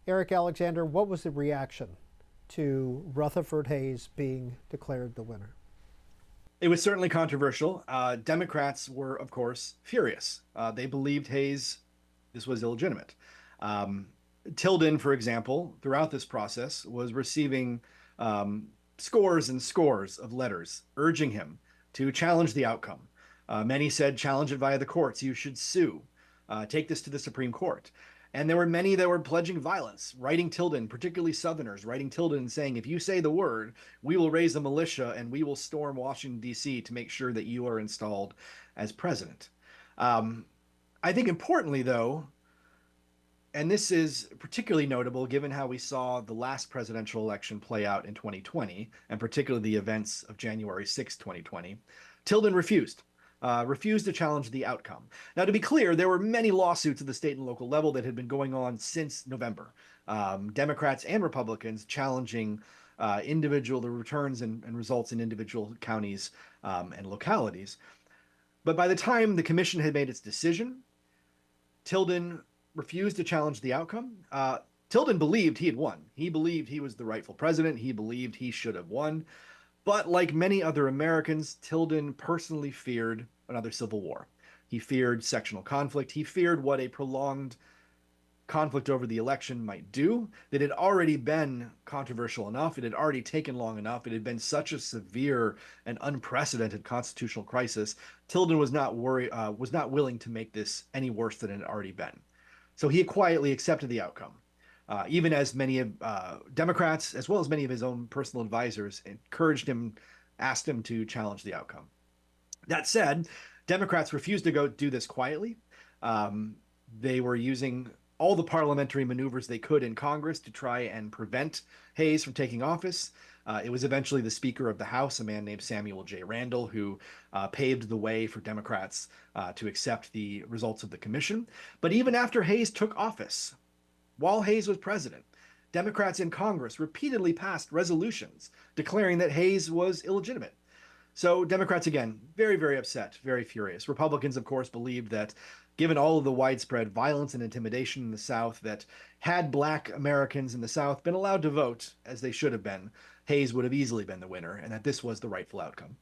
Eric Alexander, what was the reaction to Rutherford Hayes being declared the winner? It was certainly controversial. Democrats were, of course, furious. They believed Hayes, this was illegitimate. Um, Tilden, for example, throughout this process, was receiving scores and scores of letters urging him to challenge the outcome. Many said, challenge it via the courts. You should sue. Take this to the Supreme Court. And there were many that were pledging violence, writing Tilden, particularly Southerners, writing Tilden and saying, if you say the word, we will raise a militia and we will storm Washington, D.C. to make sure that you are installed as president. Um, I think importantly, though, and this is particularly notable given how we saw the last presidential election play out in 2020, and particularly the events of January 6, 2020, Tilden refused to challenge the outcome. Now, to be clear, there were many lawsuits at the state and local level that had been going on since November. Democrats and Republicans challenging the returns and results in individual counties and localities. But by the time the commission had made its decision, Tilden refused to challenge the outcome. Tilden believed he had won. He believed he was the rightful president. He believed he should have won. But like many other Americans, Tilden personally feared another civil war. He feared sectional conflict. He feared what a prolonged conflict over the election might do. That had already been controversial enough. It had already taken long enough. It had been such a severe and unprecedented constitutional crisis. Tilden was not willing to make this any worse than it had already been. So he quietly accepted the outcome. Even as many of Democrats, as well as many of his own personal advisors, encouraged him, asked him to challenge the outcome. That said, Democrats refused to go do this quietly. They were using all the parliamentary maneuvers they could in Congress to try and prevent Hayes from taking office. It was eventually the Speaker of the House, a man named Samuel J. Randall, who paved the way for Democrats to accept the results of the commission. But even after Hayes took office, while Hayes was president, Democrats in Congress repeatedly passed resolutions declaring that Hayes was illegitimate. So Democrats, again, very, very upset, very furious. Republicans, of course, believed that given all of the widespread violence and intimidation in the South, that had Black Americans in the South been allowed to vote, as they should have been, Hayes would have easily been the winner, and that this was the rightful outcome.